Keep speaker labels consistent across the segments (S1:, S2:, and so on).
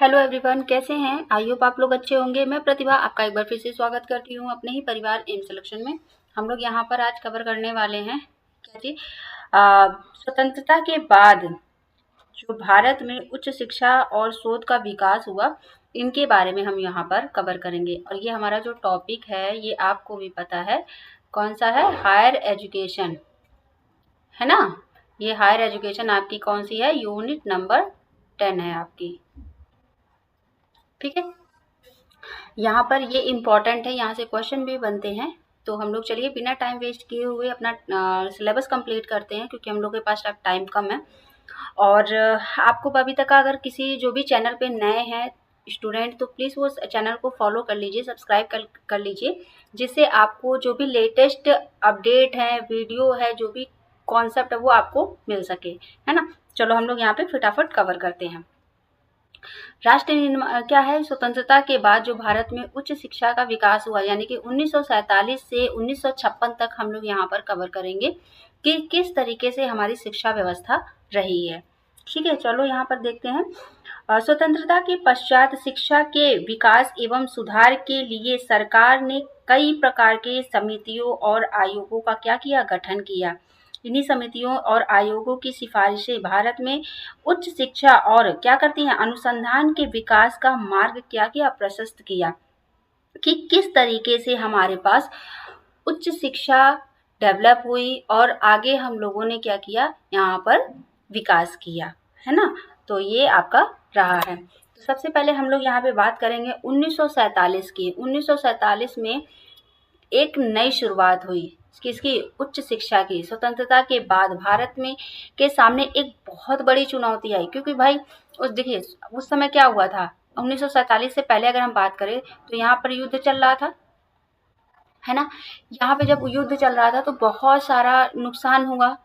S1: Hello everyone, कैसे हैं? I hope आप लोग अच्छे होंगे। मैं प्रतिभा आपका एक बार फिर से स्वागत करती हूँ अपने ही परिवार एम सिलेक्शन में। हम लोग यहाँ पर आज कवर करने वाले हैं क्या जी, स्वतंत्रता के बाद जो भारत में उच्च शिक्षा और शोध का विकास हुआ, इनके बारे में हम यहाँ पर कवर करेंगे। और ये हमारा जो टॉपिक है ये आपको भी पता है कौन सा है, हायर एजुकेशन, है ना। ये हायर एजुकेशन आपकी कौन सी है, यूनिट नंबर 10 है आपकी, ठीक है। यहाँ पर ये इम्पॉर्टेंट है, यहाँ से क्वेश्चन भी बनते हैं। तो हम लोग चलिए बिना टाइम वेस्ट किए हुए अपना सिलेबस कंप्लीट करते हैं, क्योंकि हम लोग के पास अब टाइम कम है। और आपको अभी तक अगर किसी जो भी चैनल पे नए हैं स्टूडेंट, तो प्लीज़ वो चैनल को फॉलो कर लीजिए, सब्सक्राइब कर लीजिए, जिससे आपको जो भी लेटेस्ट अपडेट है, वीडियो है, जो भी कॉन्सेप्ट है वो आपको मिल सके, है ना। चलो हम लोग यहाँ पे फटाफट कवर करते हैं। राष्ट्र निर्माण क्या है, स्वतंत्रता के बाद जो भारत में उच्च शिक्षा का विकास हुआ, यानी कि 1947 से 1956 तक हम लोग यहाँ पर कवर करेंगे कि किस तरीके से हमारी शिक्षा व्यवस्था रही है, ठीक है। चलो यहाँ पर देखते हैं। स्वतंत्रता के पश्चात शिक्षा के विकास एवं सुधार के लिए सरकार ने कई प्रकार के समितियों और आयोगों का क्या किया, गठन किया। इन्हीं समितियों और आयोगों की सिफारिशें भारत में उच्च शिक्षा और क्या करती हैं, अनुसंधान के विकास का मार्ग क्या किया, प्रशस्त किया, कि किस तरीके से हमारे पास उच्च शिक्षा डेवलप हुई और आगे हम लोगों ने क्या किया, यहाँ पर विकास किया, है ना। तो ये आपका रहा है। तो सबसे पहले हम लोग यहाँ पे बात करेंगे 1947 की। 1947 में एक नई शुरुआत हुई किसकी, उच्च शिक्षा की। स्वतंत्रता के बाद भारत में के सामने एक बहुत बड़ी चुनौती आई, क्योंकि भाई देखिए उस समय क्या हुआ था, 1947 से पहले अगर हम बात करें तो यहाँ पर युद्ध चल रहा था, है ना। यहाँ पे जब युद्ध चल रहा था तो बहुत सारा नुकसान हुआ,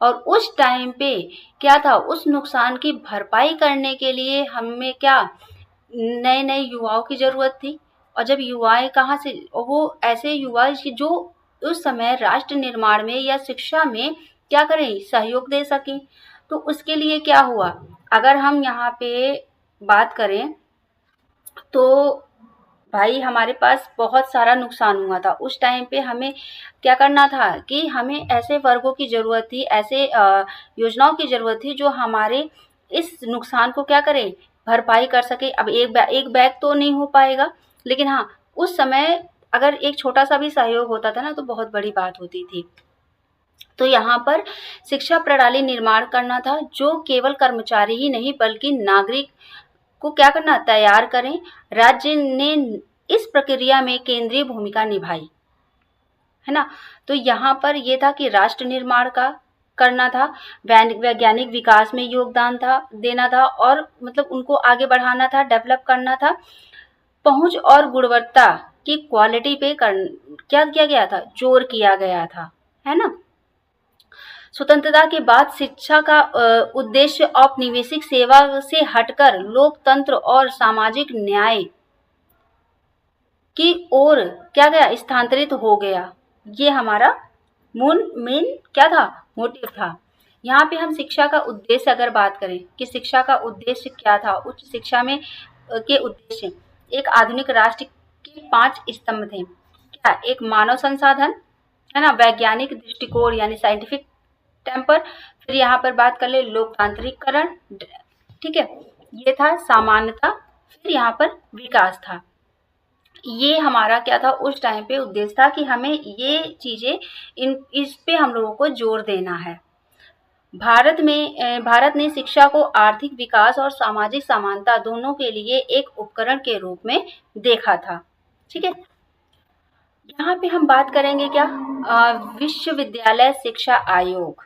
S1: और उस टाइम पे क्या था, उस नुकसान की भरपाई करने के लिए हमें क्या, नए नए युवाओं की जरूरत थी। और जब युवाएं कहाँ से, वो ऐसे युवा जो उस समय राष्ट्र निर्माण में या शिक्षा में क्या करें, सहयोग दे सकें। तो उसके लिए क्या हुआ, अगर हम यहाँ पे बात करें तो भाई हमारे पास बहुत सारा नुकसान हुआ था। उस टाइम पे हमें क्या करना था कि हमें ऐसे वर्गों की ज़रूरत थी, ऐसे योजनाओं की ज़रूरत थी जो हमारे इस नुकसान को क्या करें, भरपाई कर सके। अब एक बैग तो नहीं हो पाएगा, लेकिन हाँ उस समय अगर एक छोटा सा भी सहयोग होता था ना तो बहुत बड़ी बात होती थी। तो यहाँ पर शिक्षा प्रणाली निर्माण करना था जो केवल कर्मचारी ही नहीं बल्कि नागरिक को क्या करना, तैयार करें। राज्य ने इस प्रक्रिया में केंद्रीय भूमिका निभाई, है ना। तो यहाँ पर ये था कि राष्ट्र निर्माण का करना था, वैज्ञानिक विकास में योगदान था, देना था, और मतलब उनको आगे बढ़ाना था, डेवलप करना था। पहुंच और गुणवत्ता की क्वालिटी पे क्या किया गया था, जोर किया गया था, है ना। स्वतंत्रता के बाद शिक्षा का उद्देश्य औपनिवेशिक सेवा से हटकर लोकतंत्र और सामाजिक न्याय की ओर क्या गया, स्थानांतरित हो गया। ये हमारा मेन क्या था, मोटिव था। यहाँ पे हम शिक्षा का उद्देश्य अगर बात करें कि शिक्षा का उद्देश्य क्या था, उच्च शिक्षा में के उद्देश्य, एक आधुनिक राष्ट्र के 5 स्तंभ थे। क्या, एक मानव संसाधन, है ना, वैज्ञानिक दृष्टिकोण यानी साइंटिफिक टेम्पर, फिर यहाँ पर बात कर ले लोकतांत्रिकरण, ठीक है, ये था सामान्यता, फिर यहाँ पर विकास था। ये हमारा क्या था उस टाइम पे उद्देश्य था कि हमें ये चीजें इस पे हम लोगों को जोर देना है। भारत ने शिक्षा को आर्थिक विकास और सामाजिक समानता दोनों के लिए एक उपकरण के रूप में देखा था, ठीक है। यहाँ पे हम बात करेंगे क्या, विश्वविद्यालय शिक्षा आयोग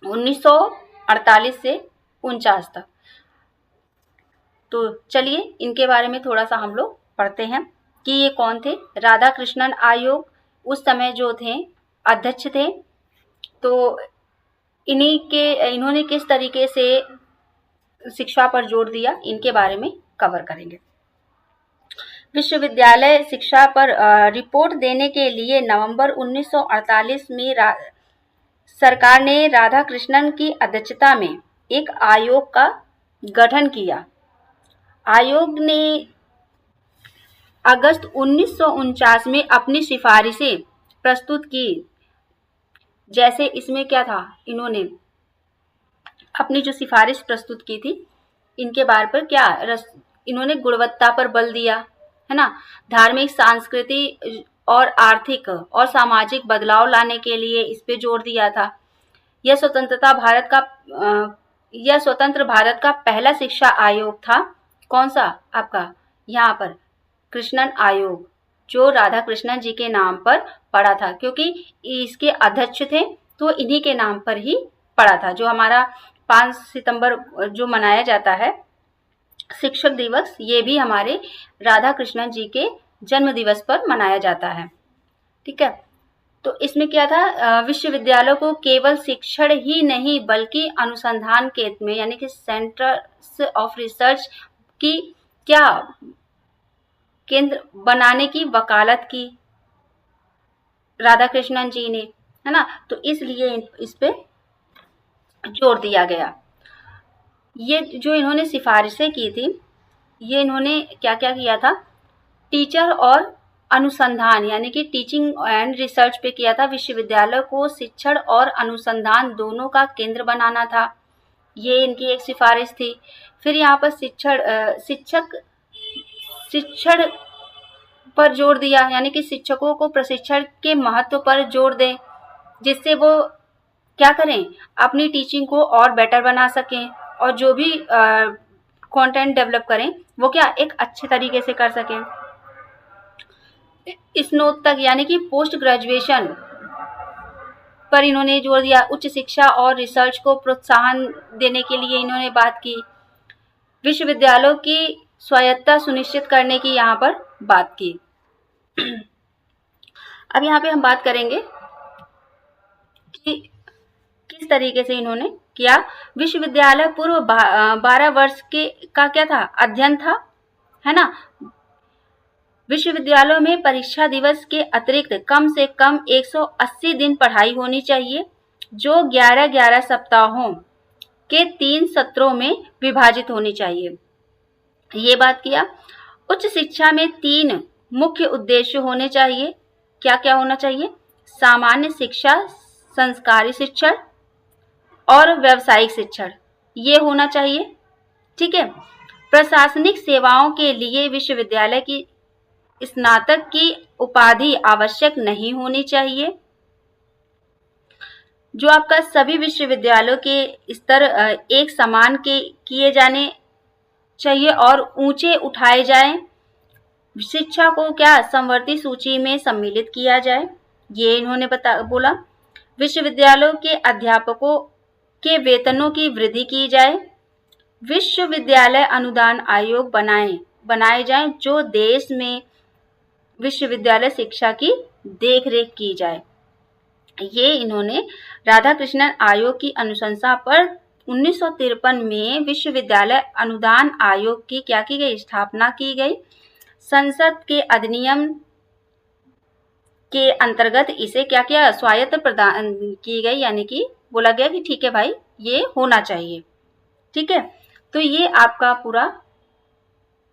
S1: 1948 से 49 तक। तो चलिए इनके बारे में थोड़ा सा हम लोग पढ़ते हैं कि ये कौन थे। राधा कृष्णन आयोग उस समय जो थे अध्यक्ष थे। तो इन्होंने किस तरीके से शिक्षा पर जोर दिया, इनके बारे में कवर करेंगे। विश्वविद्यालय शिक्षा पर रिपोर्ट देने के लिए नवंबर 1948 में सरकार ने राधा कृष्णन की अध्यक्षता में एक आयोग का गठन किया। आयोग ने अगस्त 1949 में अपनी सिफारिशें प्रस्तुत की। जैसे इसमें क्या था, इन्होंने अपनी जो सिफारिश प्रस्तुत की थी, इनके बारे पर क्या इन्होंने गुणवत्ता पर बल दिया, है ना। धार्मिक, सांस्कृतिक और आर्थिक और सामाजिक बदलाव लाने के लिए इस पे जोर दिया था। यह स्वतंत्र भारत का पहला शिक्षा आयोग था। कौन सा आपका, यहाँ पर कृष्णन आयोग, जो राधा कृष्णन जी के नाम पर पड़ा था, क्योंकि इसके अध्यक्ष थे तो इन्हीं के नाम पर ही पड़ा था। जो हमारा 5 सितंबर जो मनाया जाता है शिक्षक दिवस, ये भी हमारे राधा कृष्णन जी के जन्म दिवस पर मनाया जाता है। ठीक है, तो इसमें क्या था, विश्वविद्यालयों को केवल शिक्षण ही नहीं बल्कि अनुसंधान केंद्र में, यानी कि सेंटर्स ऑफ रिसर्च की क्या केंद्र बनाने की वकालत की राधा कृष्णन जी ने, है ना। तो इसलिए इस पे जोर दिया गया। ये जो इन्होंने सिफारिशें की थी, ये इन्होंने क्या क्या किया था, टीचर और अनुसंधान यानी कि टीचिंग एंड रिसर्च पे किया था। विश्वविद्यालय को शिक्षण और अनुसंधान दोनों का केंद्र बनाना था, ये इनकी एक सिफारिश थी। फिर यहाँ पर शिक्षण पर जोर दिया, यानी कि शिक्षकों को प्रशिक्षण के महत्व पर जोर दें, जिससे वो क्या करें, अपनी टीचिंग को और बेटर बना सकें और जो भी कंटेंट डेवलप करें वो क्या एक अच्छे तरीके से कर सकें। स्नातक यानी कि पोस्ट ग्रेजुएशन पर इन्होंने जोर दिया। उच्च शिक्षा और रिसर्च को प्रोत्साहन देने के लिए इन्होंने बात की। विश्वविद्यालयों की स्वायत्तता सुनिश्चित करने की यहाँ पर बात की। अब यहाँ पे हम बात करेंगे कि किस तरीके से इन्होंने किया। विश्वविद्यालय पूर्व 12 वर्ष के का क्या था, अध्ययन था, है ना। विश्वविद्यालयों में परीक्षा दिवस के अतिरिक्त कम से कम 180 दिन पढ़ाई होनी चाहिए, जो 11-11 सप्ताहों के 3 सत्रों में विभाजित होनी चाहिए। ये बात किया। उच्च शिक्षा में 3 मुख्य उद्देश्य होने चाहिए। क्या क्या होना चाहिए, सामान्य शिक्षा, संस्कारी शिक्षण और व्यावसायिक शिक्षण, ये होना चाहिए। ठीक है। प्रशासनिक सेवाओं के लिए विश्वविद्यालय की स्नातक की उपाधि आवश्यक नहीं होनी चाहिए। जो आपका सभी विश्वविद्यालयों के स्तर एक समान के किए जाने चाहिए और ऊंचे उठाए जाएं। शिक्षा को क्या समवर्ती सूची में सम्मिलित किया जाए, ये इन्होंने बोला। विश्वविद्यालयों के अध्यापकों के वेतनों की वृद्धि की जाए। विश्वविद्यालय अनुदान आयोग बनाए जाएं, जो देश में विश्वविद्यालय शिक्षा की देखरेख की जाए। ये इन्होंने राधा कृष्णन आयोग की अनुशंसा पर 1953 में विश्वविद्यालय अनुदान आयोग की क्या की गई, स्थापना की गई। संसद के अधिनियम के अंतर्गत इसे क्या किया, स्वायत्त प्रदान की गई, यानी कि बोला गया कि ठीक है भाई ये होना चाहिए। ठीक है, तो ये आपका पूरा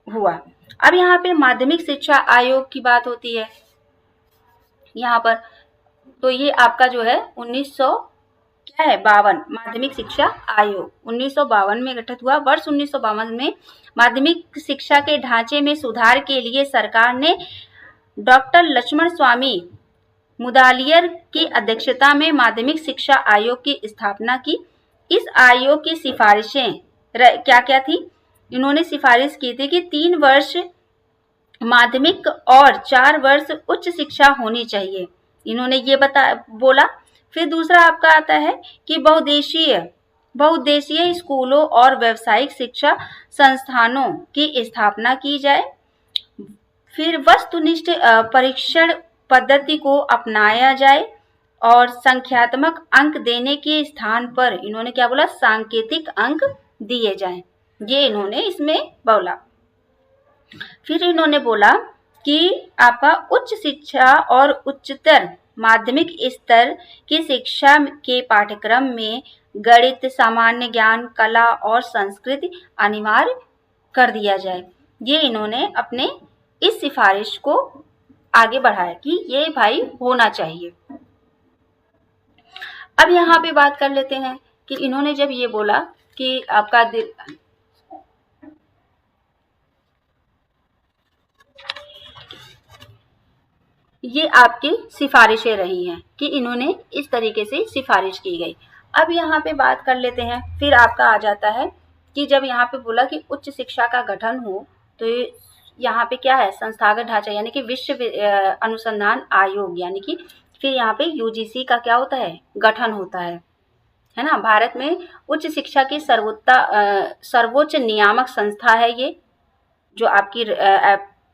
S1: हुआ। अब यहाँ पे माध्यमिक शिक्षा आयोग की बात होती है यहाँ पर, तो ये आपका जो है 1952 माध्यमिक शिक्षा आयोग 1952 में गठित हुआ। वर्ष 1952 में माध्यमिक शिक्षा के ढांचे में सुधार के लिए सरकार ने डॉक्टर लक्ष्मण स्वामी मुदालियर की अध्यक्षता में माध्यमिक शिक्षा आयोग की स्थापना की। इस आयोग की सिफारिशें क्या क्या थी, इन्होंने सिफारिश की थी कि 3 वर्ष माध्यमिक और 4 वर्ष उच्च शिक्षा होनी चाहिए, इन्होंने ये बोला। फिर दूसरा आपका आता है कि बहुउद्देशीय स्कूलों और व्यावसायिक शिक्षा संस्थानों की स्थापना की जाए। फिर वस्तुनिष्ठ परीक्षण पद्धति को अपनाया जाए और संख्यात्मक अंक देने के स्थान पर इन्होंने क्या बोला, सांकेतिक अंक दिए जाएं, ये इन्होंने इसमें बोला। फिर इन्होंने बोला कि आपका उच्च शिक्षा और उच्चतर माध्यमिक स्तर की शिक्षा के पाठ्यक्रम में गणित, सामान्य ज्ञान, कला और संस्कृत अनिवार्य कर दिया जाए। ये इन्होंने अपने इस सिफारिश को आगे बढ़ाया कि ये भाई होना चाहिए। अब यहाँ पे बात कर लेते हैं कि इन्होंने जब ये बोला कि आपका ये आपकी सिफारिशें रही हैं कि इन्होंने इस तरीके से सिफारिश की गई। अब यहाँ पे बात कर लेते हैं, फिर आपका आ जाता है कि जब यहाँ पे बोला कि उच्च शिक्षा का गठन हो, तो यहाँ पे क्या है, संस्थागत ढांचा यानी कि विश्व अनुसंधान आयोग, यानी कि फिर यहाँ पे यूजीसी का क्या होता है, गठन होता है ना। भारत में उच्च शिक्षा की सर्वोच्च नियामक संस्था है ये, जो आपकी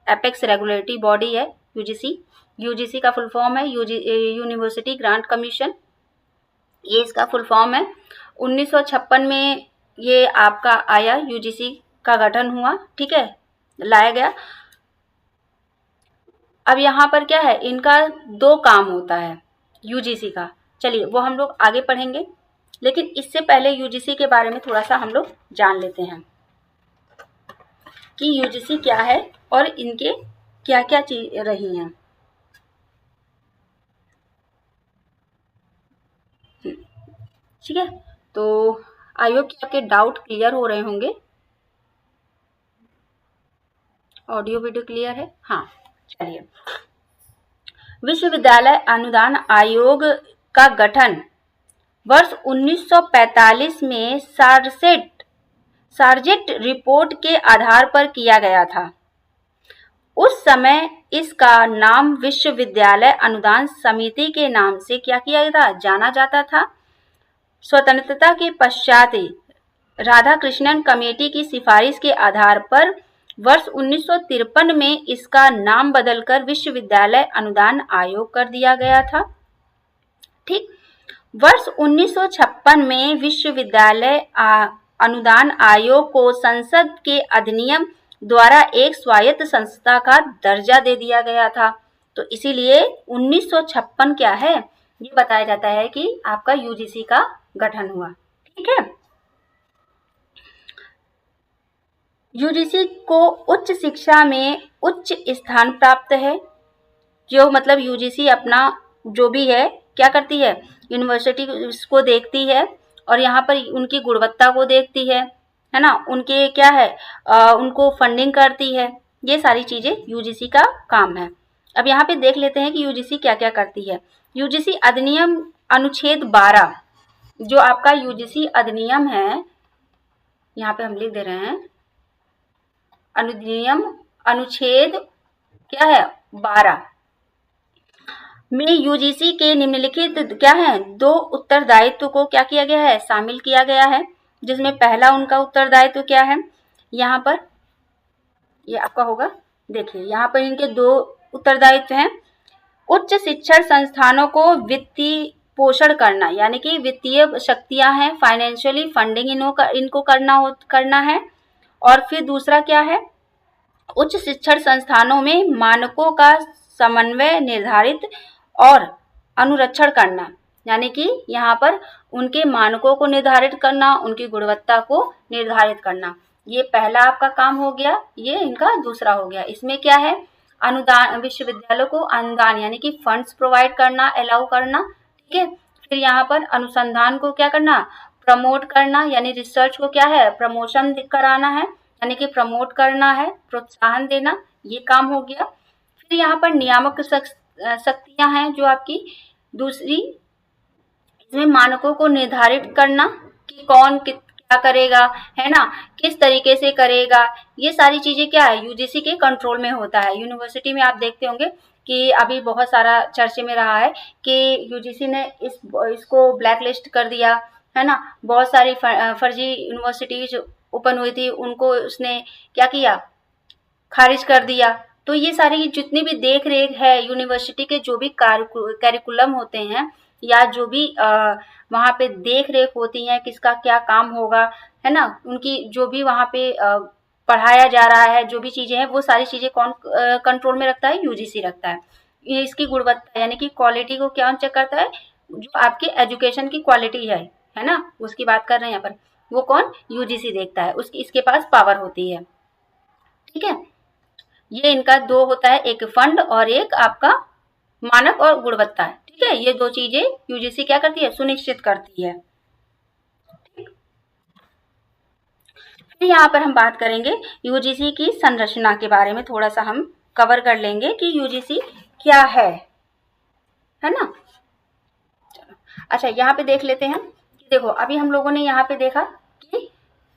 S1: एपेक्स रेगुलेटरी बॉडी है यूजीसी। यूजीसी का फुल फॉर्म है यूनिवर्सिटी ग्रांट कमीशन, ये इसका फुल फॉर्म है। 1956 में ये आपका आया, यूजीसी का गठन हुआ, ठीक है, लाया गया। अब यहाँ पर क्या है, इनका 2 काम होता है यूजीसी का, चलिए वो हम लोग आगे पढ़ेंगे, लेकिन इससे पहले यूजीसी के बारे में थोड़ा सा हम लोग जान लेते हैं कि यूजीसी क्या है और इनके क्या क्या चीज रही हैं। ठीक है, तो आयोग के आपके डाउट क्लियर हो रहे होंगे। ऑडियो वीडियो क्लियर है? हाँ, चलिए। विश्वविद्यालय अनुदान आयोग का गठन वर्ष 1945 में सार्जेंट रिपोर्ट के आधार पर किया गया था। उस समय इसका नाम विश्वविद्यालय अनुदान समिति के नाम से क्या किया था, जाना जाता था। स्वतंत्रता के पश्चात राधाकृष्णन कमेटी की सिफारिश के आधार पर वर्ष 1953 में इसका नाम बदलकर विश्वविद्यालय अनुदान आयोग कर दिया गया था। ठीक, वर्ष 1956 में विश्वविद्यालय अनुदान आयोग को संसद के अधिनियम द्वारा एक स्वायत्त संस्था का दर्जा दे दिया गया था। तो इसीलिए 1956 क्या है, ये बताया जाता है कि आपका यूजीसी का गठन हुआ। ठीक है, यूजीसी को उच्च शिक्षा में उच्च स्थान प्राप्त है। जो मतलब यूजीसी अपना जो भी है क्या करती है, यूनिवर्सिटी को देखती है और यहाँ पर उनकी गुणवत्ता को देखती है ना, उनके क्या है उनको फंडिंग करती है। ये सारी चीजें यूजीसी का काम है। अब यहाँ पे देख लेते हैं कि यूजीसी क्या क्या करती है। यूजीसी अधिनियम अनुच्छेद 12, जो आपका यूजीसी अधिनियम है, यहाँ पे हम लिख दे रहे हैं, अधिनियम अनुच्छेद क्या है 12 में यूजीसी के निम्नलिखित क्या है, 2 उत्तरदायित्व को क्या किया गया है, शामिल किया गया है। जिसमें पहला उनका उत्तरदायित्व क्या है, यहाँ पर ये आपका होगा, देखिए यहाँ पर इनके 2 उत्तरदायित्व हैं। उच्च शिक्षण संस्थानों को वित्तीय पोषण करना, यानी कि वित्तीय शक्तियां हैं, फाइनेंशियली फंडिंग इनको करना है। और फिर दूसरा क्या है, उच्च शिक्षण संस्थानों में मानकों का समन्वय निर्धारित और अनुरक्षण करना, यानी कि यहाँ पर उनके मानकों को निर्धारित करना, उनकी गुणवत्ता को निर्धारित करना। ये पहला आपका काम हो गया, ये इनका दूसरा हो गया। इसमें क्या है, अनुदान, विश्वविद्यालयों को अनुदान यानी कि फंड्स प्रोवाइड करना, अलाउ करना। ठीक है, फिर यहाँ पर अनुसंधान को क्या करना, प्रमोट करना, यानी रिसर्च को क्या है, प्रमोशन कराना है, यानी कि प्रमोट करना है, प्रोत्साहन देना, ये काम हो गया। फिर यहाँ पर नियामक शक्तियां हैं जो आपकी दूसरी, इसमें मानकों को निर्धारित करना कि कौन क्या करेगा, है ना, किस तरीके से करेगा। ये सारी चीजें क्या है, यूजीसी के कंट्रोल में होता है। यूनिवर्सिटी में आप देखते होंगे कि अभी बहुत सारा चर्चे में रहा है कि यूजीसी ने इसको ब्लैक लिस्ट कर दिया, है ना। बहुत सारी फर्जी यूनिवर्सिटीज ओपन हुई थी, उनको उसने क्या किया, खारिज कर दिया। तो ये सारी जितनी भी देख रेख है यूनिवर्सिटी के, जो भी कैरिकुलम होते हैं या जो भी वहाँ पे देख रेख होती है, किसका क्या काम होगा, है ना, उनकी जो भी वहाँ पे पढ़ाया जा रहा है, जो भी चीजें हैं, वो सारी चीजें कौन कंट्रोल में रखता है, यूजीसी रखता है। इसकी गुणवत्ता यानी कि क्वालिटी को क्या चेक करता है, जो आपकी एजुकेशन की क्वालिटी है ना, उसकी बात कर रहे हैं यहाँ पर, वो कौन, यूजीसी देखता है, उसकी इसके पास पावर होती है। ठीक है, ये इनका दो होता है, एक फंड और एक आपका मानक और गुणवत्ता है। ठीक है, ये दो चीजें यूजीसी क्या करती है, सुनिश्चित करती है। फिर यहाँ पर हम बात करेंगे यूजीसी की संरचना के बारे में, थोड़ा सा हम कवर कर लेंगे कि यूजीसी क्या है ना। अच्छा, यहाँ पे देख लेते हैं। देखो, अभी हम लोगों ने यहाँ पे देखा कि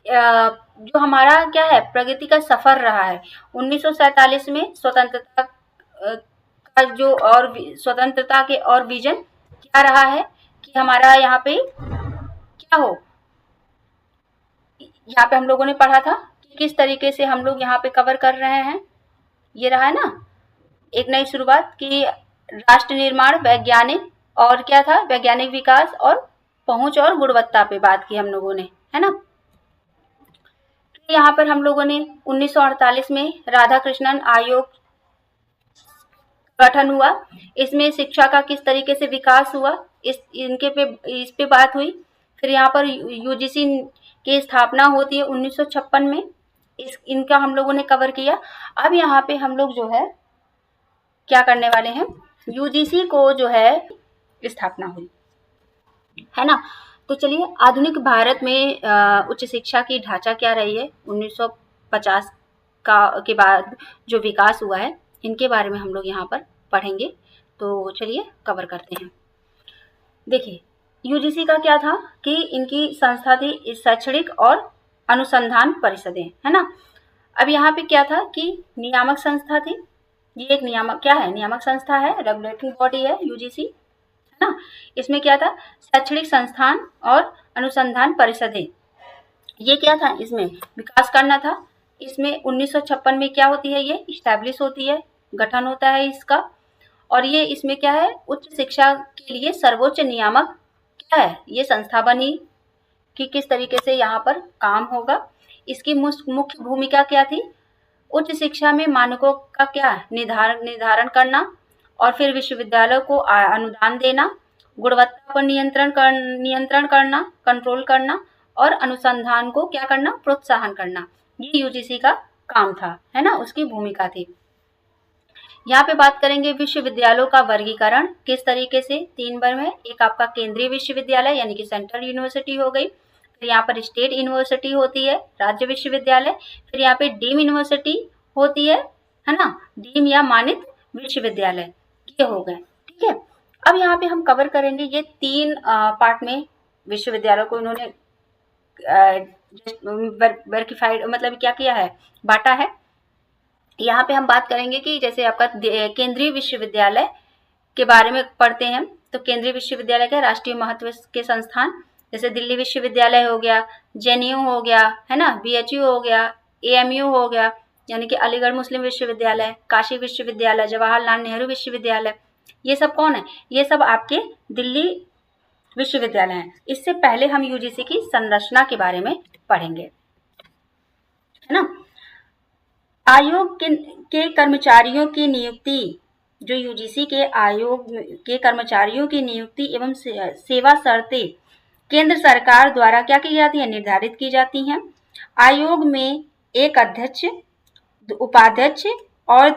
S1: जो हमारा क्या है, प्रगति का सफर रहा है। 1947 में स्वतंत्रता का जो और स्वतंत्रता के और विजन क्या रहा है कि हमारा यहाँ पे क्या हो, यहाँ पे हम लोगों ने पढ़ा था कि किस तरीके से हम लोग यहाँ पे कवर कर रहे हैं। ये रहा है ना, एक नई शुरुआत की राष्ट्र निर्माण, वैज्ञानिक और क्या था, वैज्ञानिक विकास और पहुंच और गुणवत्ता पे बात की हम लोगों ने, है ना। यहाँ पर हम लोगों ने 1948 में राधा कृष्णन आयोग गठन हुआ। इसमें शिक्षा का किस तरीके से विकास हुआ, इस पे बात हुई। फिर यहाँ पर यूजीसी की स्थापना होती है 1956 में, इनका हम लोगों ने कवर किया। अब यहाँ पे हम लोग जो है क्या करने वाले हैं, यूजीसी को जो है स्थापना हुई, है ना। तो चलिए, आधुनिक भारत में उच्च शिक्षा की ढांचा क्या रही है, 1950 के बाद जो विकास हुआ है, इनके बारे में हम लोग यहाँ पर पढ़ेंगे। तो चलिए कवर करते हैं। देखिए, यूजीसी का क्या था कि इनकी संस्था थी शैक्षणिक और अनुसंधान परिषदें, है ना। अब यहाँ पे क्या था कि नियामक संस्था थी, ये एक नियामक क्या है, नियामक संस्था है, रेगुलेटरी बॉडी है यूजीसी, है ना। इसमें क्या था, शैक्षणिक संस्थान और अनुसंधान परिषदें, ये क्या था, इसमें विकास करना था। इसमें 1956 में क्या होती है, ये इस्टेब्लिश होती है, गठन होता है इसका। और ये इसमें क्या है, उच्च शिक्षा के लिए सर्वोच्च नियामक क्या है, ये संस्था बनी कि किस तरीके से यहाँ पर काम होगा। इसकी मुख्य भूमिका क्या थी, उच्च शिक्षा में मानकों का क्या निर्धारण करना, और फिर विश्वविद्यालयों को अनुदान देना, गुणवत्ता पर नियंत्रण करना, कंट्रोल करना, और अनुसंधान को क्या करना, प्रोत्साहन करना। ये यूजीसी का काम था, है ना, उसकी भूमिका थी। यहाँ पे बात करेंगे विश्वविद्यालयों का वर्गीकरण किस तरीके से, 3 वर्ग में। एक आपका केंद्रीय विश्वविद्यालय यानी कि सेंट्रल यूनिवर्सिटी हो गई, फिर यहाँ पर स्टेट यूनिवर्सिटी होती है, राज्य विश्वविद्यालय, फिर यहाँ पे डीम यूनिवर्सिटी होती है ना, डीम या मानित विश्वविद्यालय, ये हो गए। ठीक है, अब यहाँ पे हम कवर करेंगे ये 3 पार्ट में विश्वविद्यालय को इन्होंने वर्गीफाइड मतलब क्या किया है, बांटा है। यहाँ पे हम बात करेंगे कि जैसे आपका केंद्रीय विश्वविद्यालय के बारे में पढ़ते हैं, तो केंद्रीय विश्वविद्यालय के राष्ट्रीय महत्व के संस्थान, जैसे दिल्ली विश्वविद्यालय हो गया, जेएनयू हो गया, है ना, बीएचयू हो गया, एएमयू हो गया यानी कि अलीगढ़ मुस्लिम विश्वविद्यालय, काशी विश्वविद्यालय, जवाहरलाल नेहरू विश्वविद्यालय, ये सब कौन है, ये सब आपके दिल्ली विश्वविद्यालय हैं। इससे पहले हम यूजीसी की संरचना के बारे में पढ़ेंगे, है ना। आयोग के कर्मचारियों की नियुक्ति, जो यूजीसी के आयोग के कर्मचारियों की नियुक्ति एवं सेवा शर्तें केंद्र सरकार द्वारा क्या की जाती है, निर्धारित की जाती हैं। आयोग में एक अध्यक्ष, उपाध्यक्ष और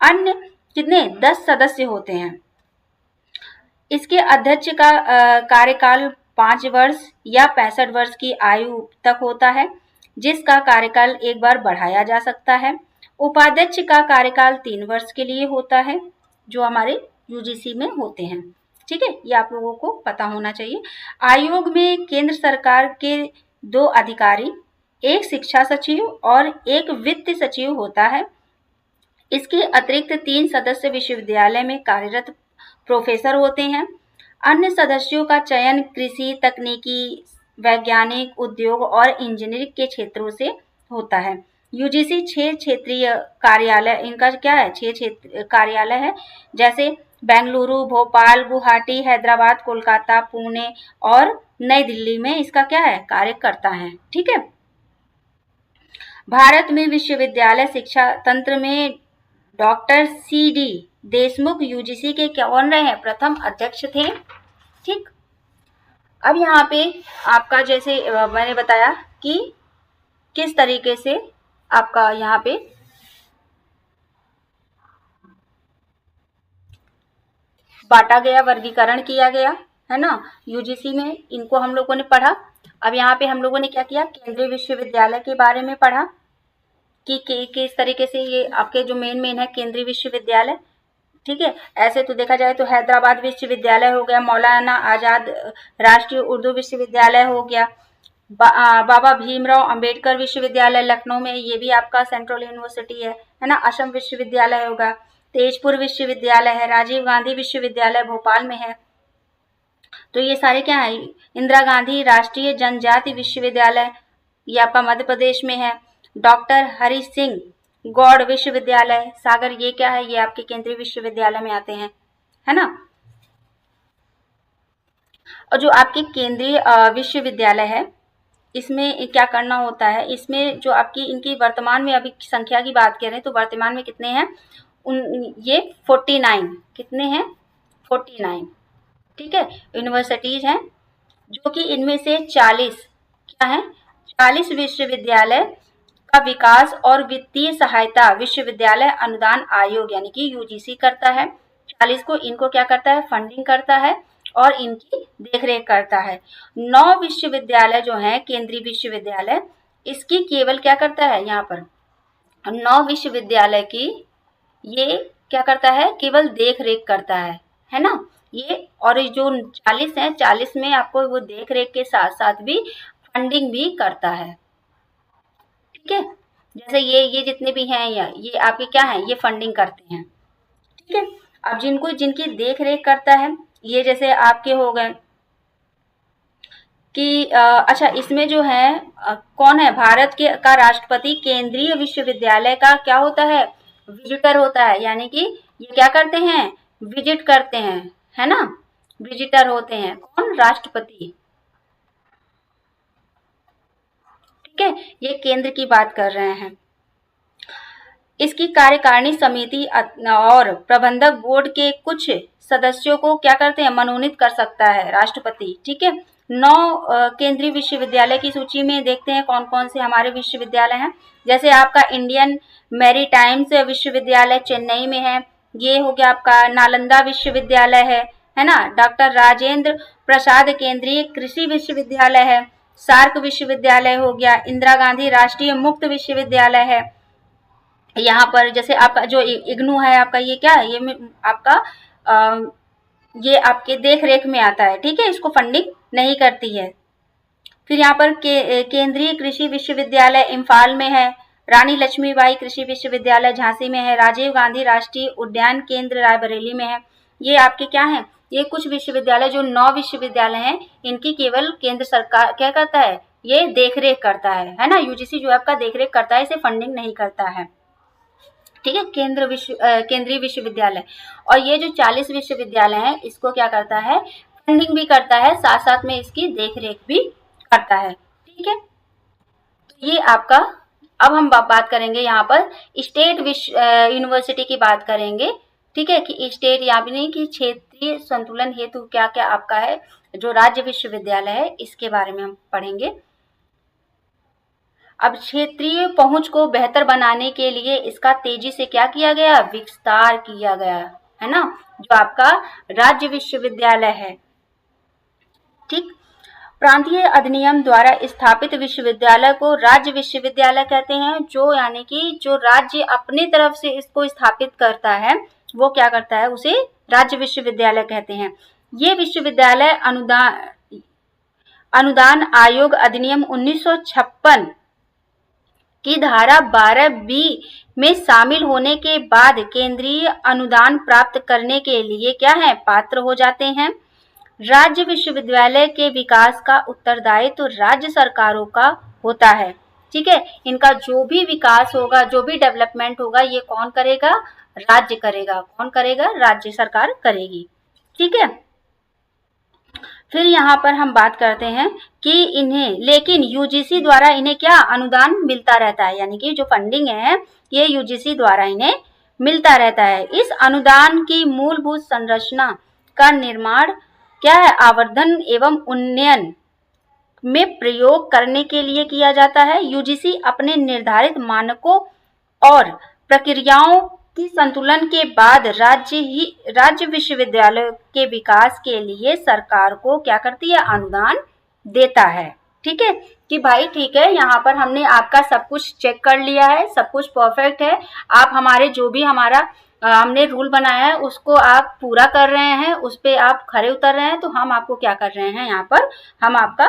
S1: अन्य कितने 10 सदस्य होते हैं। इसके अध्यक्ष का कार्यकाल 5 वर्ष या 65 वर्ष की आयु तक होता है, जिसका कार्यकाल एक बार बढ़ाया जा सकता है। उपाध्यक्ष का कार्यकाल 3 वर्ष के लिए होता है, जो हमारे यूजीसी में होते हैं। ठीक है, ये आप लोगों को पता होना चाहिए। आयोग में केंद्र सरकार के 2 अधिकारी, एक शिक्षा सचिव और एक वित्त सचिव होता है। इसके अतिरिक्त 3 सदस्य विश्वविद्यालय में कार्यरत प्रोफेसर होते हैं। अन्य सदस्यों का चयन कृषि, तकनीकी, वैज्ञानिक, उद्योग और इंजीनियरिंग के क्षेत्रों से होता है। यूजीसी 6 क्षेत्रीय कार्यालय, इनका क्या है, 6 क्षेत्र कार्यालय है, जैसे बेंगलुरु, भोपाल, गुवाहाटी, हैदराबाद, कोलकाता, पुणे और नई दिल्ली में इसका क्या है, कार्य करता है। ठीक है, भारत में विश्वविद्यालय शिक्षा तंत्र में डॉक्टर CD देशमुख यूजीसी के कौन रहे हैं, प्रथम अध्यक्ष थे। ठीक, अब यहाँ पे आपका जैसे मैंने बताया कि किस तरीके से आपका यहाँ पे बांटा गया, वर्गीकरण किया गया, है ना। यूजीसी में इनको हम लोगों ने पढ़ा। अब यहाँ पे हम लोगों ने क्या किया, केंद्रीय विश्वविद्यालय के बारे में पढ़ा कि किस तरीके से ये आपके जो मेन है केंद्रीय विश्वविद्यालय, ठीक है। ऐसे तो देखा जाए तो हैदराबाद विश्वविद्यालय हो गया, मौलाना आजाद राष्ट्रीय उर्दू विश्वविद्यालय हो गया, बाबा भीमराव अंबेडकर विश्वविद्यालय लखनऊ में, ये भी आपका सेंट्रल यूनिवर्सिटी है ना। असम विश्वविद्यालय होगा, तेजपुर विश्वविद्यालय है, राजीव गांधी विश्वविद्यालय भोपाल में है। तो ये सारे क्या है, इंदिरा गांधी राष्ट्रीय जनजाति विश्वविद्यालय, ये आपका मध्य प्रदेश में है। डॉक्टर हरि सिंह गौड़ विश्वविद्यालय सागर, ये क्या है, ये आपके केंद्रीय विश्वविद्यालय में आते हैं, है ना। और जो आपके केंद्रीय विश्वविद्यालय है, इसमें क्या करना होता है, इसमें जो आपकी इनकी वर्तमान में अभी संख्या की बात करें तो वर्तमान में कितने हैं, ये 49, कितने हैं, 49, ठीक है, यूनिवर्सिटीज हैं, जो कि इनमें से 40 क्या है, 40 विश्वविद्यालय का विकास और वित्तीय सहायता विश्वविद्यालय अनुदान आयोग यानी कि यूजीसी करता है। 40 को इनको क्या करता है, फंडिंग करता है और इनकी देखरेख करता है। 9 विश्वविद्यालय जो हैं केंद्रीय विश्वविद्यालय, इसकी केवल क्या करता है, यहाँ पर 9 विश्वविद्यालय की ये क्या करता है, केवल देख रेख करता है ना ये। और जो 40 हैं, 40 में आपको वो देख रेख के साथ साथ भी फंडिंग भी करता है, ठीक है। जैसे ये जितने भी हैं ये आपके क्या हैं, ये फंडिंग करते हैं, ठीक है। अब जिनकी देख रेख करता है, ये जैसे आपके हो गए कि अच्छा, इसमें जो है कौन है, भारत के का राष्ट्रपति केंद्रीय विश्वविद्यालय का क्या होता है, विजिटर होता है, यानी कि ये क्या करते हैं, विजिट करते हैं, है ना, विजिटर होते हैं, कौन, राष्ट्रपति, ठीक है। ये केंद्र की बात कर रहे हैं। इसकी कार्यकारिणी समिति और प्रबंधक बोर्ड के कुछ सदस्यों को क्या करते हैं, मनोनीत कर सकता है राष्ट्रपति, ठीक है। 9 केंद्रीय विश्वविद्यालय की सूची में देखते हैं कौन कौन से हमारे विश्वविद्यालय हैं। जैसे आपका इंडियन मैरीटाइम्स विश्वविद्यालय चेन्नई में है, ये हो गया आपका नालंदा विश्वविद्यालय है ना। डॉक्टर राजेंद्र प्रसाद केंद्रीय कृषि विश्वविद्यालय है, सार्क विश्वविद्यालय हो गया, इंदिरा गांधी राष्ट्रीय मुक्त विश्वविद्यालय है। यहाँ पर जैसे आपका जो इग्नू है आपका, ये क्या है, ये आपका ये आपके देख रेख में आता है, ठीक है, इसको फंडिंग नहीं करती है। फिर यहाँ पर केंद्रीय कृषि विश्वविद्यालय इम्फाल में है, रानी लक्ष्मीबाई कृषि विश्वविद्यालय झांसी में है, राजीव गांधी राष्ट्रीय उद्यान केंद्र रायबरेली में है। ये आपके क्या है, ये कुछ विश्वविद्यालय जो 9 विश्वविद्यालय हैं, इनकी केवल केंद्र सरकार क्या करता है, ये देखरेख करता है ना। यूजीसी जो आपका देखरेख करता है, इसे फंडिंग नहीं करता है, ठीक है, केंद्रीय विश्वविद्यालय। और ये जो 40 विश्वविद्यालय हैं, इसको क्या करता है, फंडिंग भी करता है, साथ साथ में इसकी देखरेख भी करता है, ठीक है। तो ये आपका, अब हम बात करेंगे यहाँ पर स्टेट यूनिवर्सिटी की बात करेंगे, ठीक है, कि स्टेट यानी कि क्षेत्रीय संतुलन हेतु क्या क्या आपका है, जो राज्य विश्वविद्यालय है, इसके बारे में हम पढ़ेंगे। अब क्षेत्रीय पहुंच को बेहतर बनाने के लिए इसका तेजी से क्या किया गया, विस्तार किया गया, है ना, जो आपका राज्य विश्वविद्यालय है, ठीक। प्रांतीय अधिनियम द्वारा स्थापित विश्वविद्यालय को राज्य विश्वविद्यालय कहते हैं, जो यानी कि जो राज्य अपनी तरफ से इसको स्थापित करता है, वो क्या करता है, उसे राज्य विश्वविद्यालय कहते हैं। ये विश्वविद्यालय अनुदान आयोग अधिनियम 1956 की धारा 12B में शामिल होने के बाद केंद्रीय अनुदान प्राप्त करने के लिए क्या है, पात्र हो जाते हैं। राज्य विश्वविद्यालय के विकास का उत्तरदायित्व तो राज्य सरकारों का होता है, ठीक है। इनका जो भी विकास होगा, जो भी डेवलपमेंट होगा, ये कौन करेगा, राज्य करेगा, कौन करेगा, राज्य सरकार करेगी, ठीक है। फिर यहाँ पर हम बात करते हैं कि इन्हें, लेकिन यूजीसी द्वारा इन्हें क्या अनुदान मिलता रहता है, यानी कि जो फंडिंग है ये यूजीसी द्वारा इन्हें मिलता रहता है। इस अनुदान की मूलभूत संरचना का निर्माण क्या है, आवर्धन एवं उन्नयन में प्रयोग करने के लिए किया जाता है। यूजीसी अपने निर्धारित मानकों और प्रक्रियाओं कि संतुलन के बाद राज्य विश्वविद्यालय के विकास के लिए सरकार को क्या करती है, अनुदान देता है। ठीक है कि भाई ठीक है, यहाँ पर हमने आपका सब कुछ चेक कर लिया है, सब कुछ परफेक्ट है, आप हमारे जो भी हमारा हमने रूल बनाया है उसको आप पूरा कर रहे हैं, उस पर आप खरे उतर रहे हैं, तो हम आपको क्या कर रहे हैं, यहाँ पर हम आपका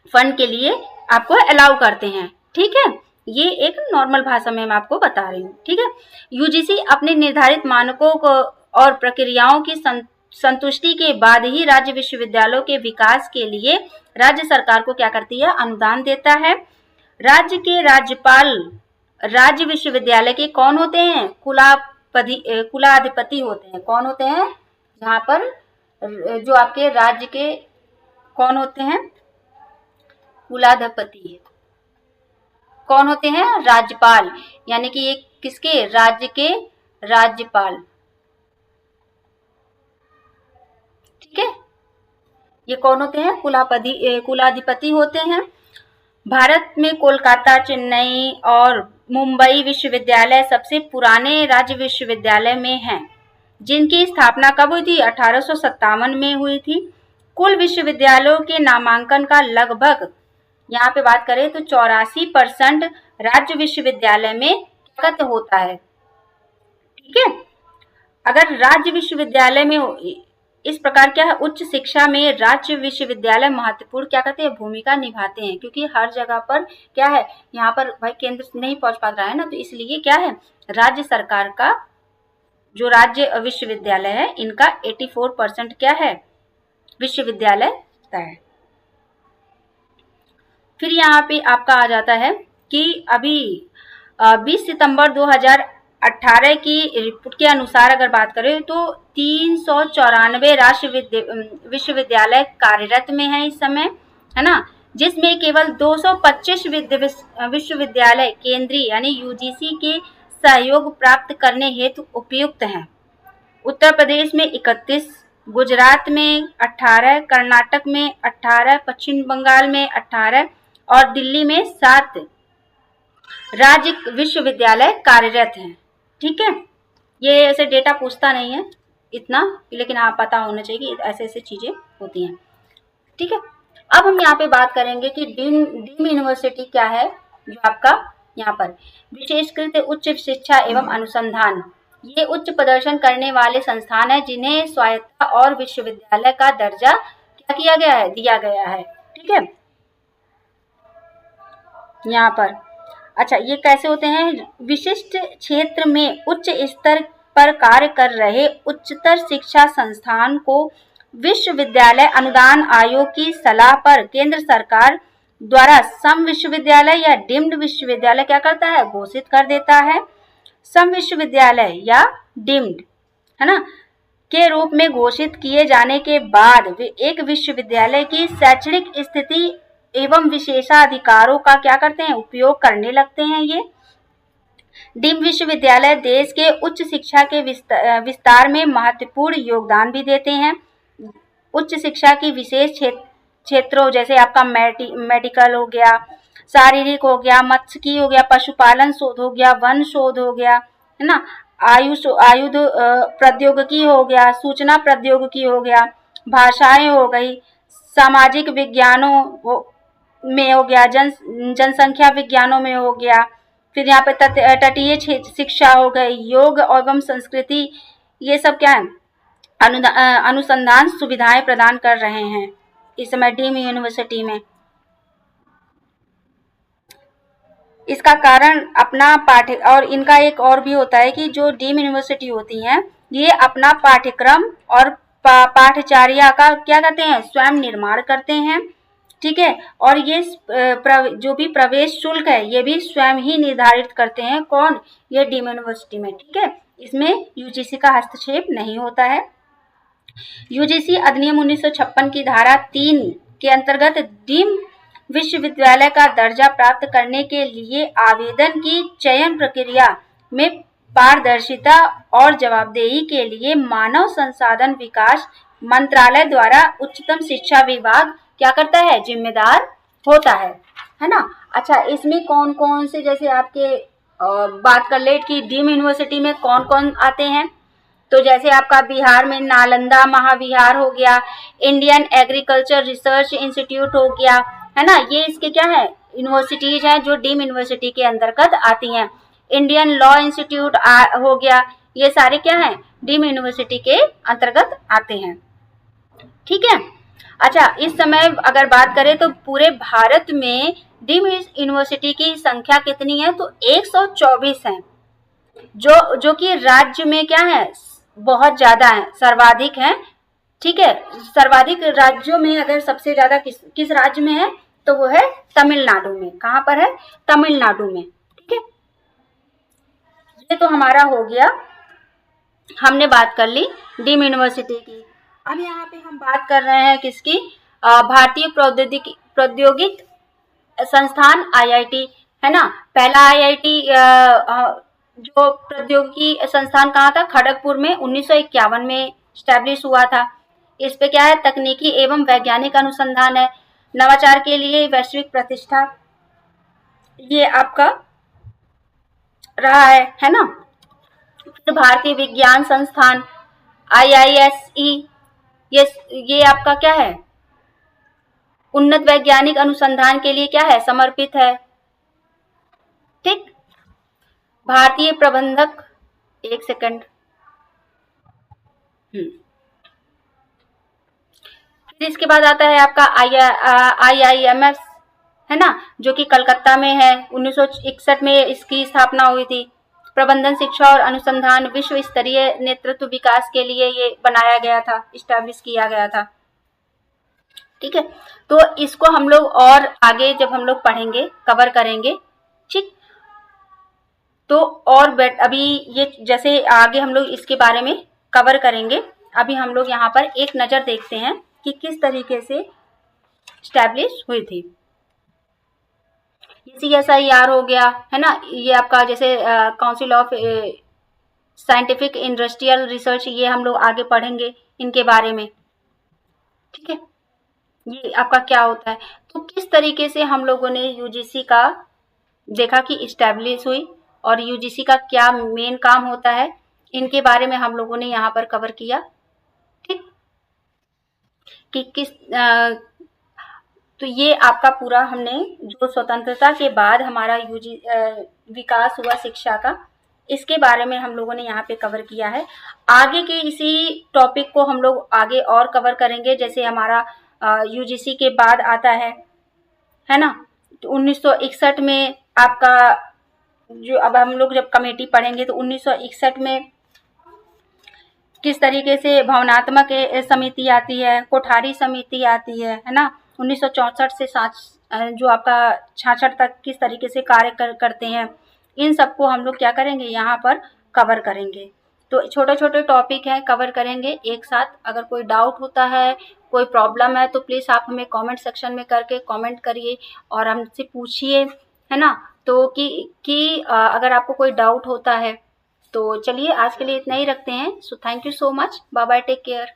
S1: फंड के लिए आपको अलाउ करते हैं। ठीक है, ये एक नॉर्मल भाषा में मैं आपको बता रही हूँ। ठीक है, यूजीसी अपने निर्धारित मानकों को और प्रक्रियाओं की संतुष्टि के बाद ही राज्य विश्वविद्यालयों के विकास के लिए राज्य सरकार को क्या करती है, अनुदान देता है। राज्य के राज्यपाल राज्य विश्वविद्यालय के कौन होते हैं, कुलाधिपति होते हैं। कौन होते हैं, यहाँ पर जो आपके राज्य के कौन होते हैं, कुलाधिपति कौन होते हैं, राज्यपाल, यानी कि ये किसके, राज्य के राज्यपाल। ठीक है, ये कौन होते हैं, कुलाधिपति होते हैं। भारत में कोलकाता, चेन्नई और मुंबई विश्वविद्यालय सबसे पुराने राज्य विश्वविद्यालय में हैं, जिनकी स्थापना कब हुई थी, 1857 में हुई थी। कुल विश्वविद्यालयों के नामांकन का लगभग, यहाँ पे बात करें तो 84% राज्य विश्वविद्यालय में एकत्र होता है। ठीक है, अगर राज्य विश्वविद्यालय में इस प्रकार क्या है, उच्च शिक्षा में राज्य विश्वविद्यालय महत्वपूर्ण क्या करते हैं, भूमिका निभाते हैं, क्योंकि हर जगह पर क्या है, यहाँ पर भाई केंद्र नहीं पहुंच पा रहा है ना, तो इसलिए क्या है, राज्य सरकार का जो राज्य विश्वविद्यालय है इनका 84% क्या है, विश्वविद्यालय है। फिर यहाँ पे आपका आ जाता है कि अभी 20 सितंबर 2018 की रिपोर्ट के अनुसार अगर बात करें तो 394 राष्ट्रीय विश्वविद्यालय कार्यरत में है इस समय, है ना, जिसमें केवल 225 विश्वविद्यालय केंद्रीय यानी यूजीसी के सहयोग प्राप्त करने हेतु उपयुक्त हैं। उत्तर प्रदेश में 31, गुजरात में 18, कर्नाटक में 18, पश्चिम बंगाल में 18 और दिल्ली में 7 राज्य विश्वविद्यालय कार्यरत हैं। ठीक है, ये ऐसे डेटा पूछता नहीं है इतना, लेकिन हाँ पता होना चाहिए कि ऐसे ऐसे चीजें होती हैं। ठीक है, अब हम यहाँ पे बात करेंगे कि डीम यूनिवर्सिटी क्या है, जो आपका यहाँ पर विशेषकृत उच्च शिक्षा एवं अनुसंधान, ये उच्च प्रदर्शन करने वाले संस्थान है जिन्हें स्वायत्तता और विश्वविद्यालय का दर्जा क्या किया गया है, दिया गया है। ठीक है, यहाँ पर अच्छा ये कैसे होते हैं, विशिष्ट क्षेत्र में उच्च स्तर पर कार्य कर रहे उच्चतर शिक्षा संस्थान को विश्वविद्यालय अनुदान आयोग की सलाह पर केंद्र सरकार द्वारा सम विश्वविद्यालय या डीम्ड विश्वविद्यालय क्या करता है, घोषित कर देता है। सम विश्वविद्यालय या डीम्ड, है ना, के रूप में घोषित किए जाने के बाद वे एक विश्वविद्यालय की शैक्षणिक स्थिति एवं विशेषाधिकारों का क्या करते हैं, उपयोग करने लगते हैं। ये डीम्ड विश्वविद्यालय देश के उच्च शिक्षा के विस्तार में महत्वपूर्ण योगदान भी देते हैं। उच्च शिक्षा की विशेष क्षेत्रों जैसे आपका मेडिकल हो गया, शारीरिक हो गया, मत्स्यिकी हो गया, पशुपालन शोध हो गया, वन शोध हो गया, है ना, आयुध प्रौद्योगिकी हो गया, सूचना प्रौद्योगिकी हो गया, भाषाएं हो गई, सामाजिक विज्ञानों में हो गया, जनसंख्या विज्ञानों में हो गया, फिर यहाँ पे तटीय शिक्षा हो गई, योग एवं संस्कृति, ये सब क्या है, अनुसंधान सुविधाएं प्रदान कर रहे हैं इस समय डीम यूनिवर्सिटी में। इसका कारण अपना और इनका एक और भी होता है कि जो डीम यूनिवर्सिटी होती हैं ये अपना पाठ्यक्रम और पाठ्यचर्या का क्या करते हैं, स्वयं निर्माण करते हैं। ठीक है, और ये जो भी प्रवेश शुल्क है ये भी स्वयं ही निर्धारित करते हैं। कौन, ये डीम यूनिवर्सिटी में। ठीक है, इसमें यूजीसी का हस्तक्षेप नहीं होता है। यूजीसी अधिनियम 1956 की धारा 3 के अंतर्गत डीम विश्वविद्यालय का दर्जा प्राप्त करने के लिए आवेदन की चयन प्रक्रिया में पारदर्शिता और जवाबदेही के लिए मानव संसाधन विकास मंत्रालय द्वारा उच्चतम शिक्षा विभाग क्या करता है, जिम्मेदार होता है ना। अच्छा, इसमें कौन कौन से जैसे आपके बात कर ले कि डीम यूनिवर्सिटी में कौन कौन आते हैं, तो जैसे आपका बिहार में नालंदा महाविहार हो गया, इंडियन एग्रीकल्चर रिसर्च इंस्टीट्यूट हो गया, है ना, ये इसके क्या है यूनिवर्सिटीज हैं जो डीम यूनिवर्सिटी के अंतर्गत आती हैं। इंडियन लॉ इंस्टीट्यूट हो गया, ये सारे क्या हैं डीम यूनिवर्सिटी के अंतर्गत आते हैं। ठीक है। अच्छा, इस समय अगर बात करें तो पूरे भारत में डीम यूनिवर्सिटी की संख्या कितनी है, तो 124 है, जो कि राज्य में क्या है बहुत ज्यादा है, सर्वाधिक है। ठीक है, सर्वाधिक राज्यों में अगर सबसे ज्यादा किस राज्य में है, तो वो है तमिलनाडु में। कहाँ पर है, तमिलनाडु में। ठीक है, ये तो हमारा हो गया, हमने बात कर ली डीम यूनिवर्सिटी की। अब यहाँ पे हम बात कर रहे हैं किसकी, भारतीय प्रौद्योगिक संस्थान IIT, है ना। पहला IIT जो प्रौद्योगिकी संस्थान कहाँ था, खड़गपुर में 1951 में स्टैब्लिश हुआ था। इस पे क्या है, तकनीकी एवं वैज्ञानिक अनुसंधान है, नवाचार के लिए वैश्विक प्रतिष्ठा ये आपका रहा है ना। फिर भारतीय विज्ञान संस्थान IISE, ये आपका क्या है, उन्नत वैज्ञानिक अनुसंधान के लिए क्या है, समर्पित है। ठीक, भारतीय प्रबंधक, एक सेकंड, फिर इसके बाद आता है आपका IIMS, है ना, जो कि कलकत्ता में है, 1961 में इसकी स्थापना हुई थी। प्रबंधन, शिक्षा और अनुसंधान विश्व स्तरीय नेतृत्व विकास के लिए ये बनाया गया था, इस्टेब्लिश किया गया था। ठीक है, तो इसको हम लोग और आगे जब हम लोग पढ़ेंगे कवर करेंगे। ठीक, तो और अभी ये जैसे आगे हम लोग इसके बारे में कवर करेंगे, अभी हम लोग यहाँ पर एक नज़र देखते हैं कि किस तरीके से स्टैब्लिश हुई थी। CSIR हो गया, है ना, ये आपका जैसे council of scientific industrial research, ये हम लोग आगे पढ़ेंगे इनके बारे में। ठीक है, ये आपका क्या होता है, तो किस तरीके से हम लोगों ने UGC का देखा कि इस्टेब्लिश हुई और UGC का क्या मेन काम होता है, इनके बारे में हम लोगों ने यहाँ पर कवर किया। ठीक, कि किस तो ये आपका पूरा हमने जो स्वतंत्रता के बाद हमारा विकास हुआ शिक्षा का, इसके बारे में हम लोगों ने यहाँ पे कवर किया है। आगे के इसी टॉपिक को हम लोग आगे और कवर करेंगे, जैसे हमारा UGC के बाद आता है ना, तो 1961 में आपका जो, अब हम लोग जब कमेटी पढ़ेंगे तो 1961 में किस तरीके से भवनात्मक समिति आती है, कोठारी समिति आती है ना, 1964 से जो आपका 66 तक किस तरीके से कार्य करते हैं, इन सबको हम लोग क्या करेंगे यहाँ पर कवर करेंगे। तो छोटे छोटे टॉपिक हैं, कवर करेंगे एक साथ। अगर कोई डाउट होता है, कोई प्रॉब्लम है, तो प्लीज़ आप हमें कमेंट सेक्शन में करके कमेंट करिए और हमसे पूछिए, है ना। तो कि अगर आपको कोई डाउट होता है तो चलिए आज के लिए इतना ही रखते हैं। So thank you so much, bye bye, take care.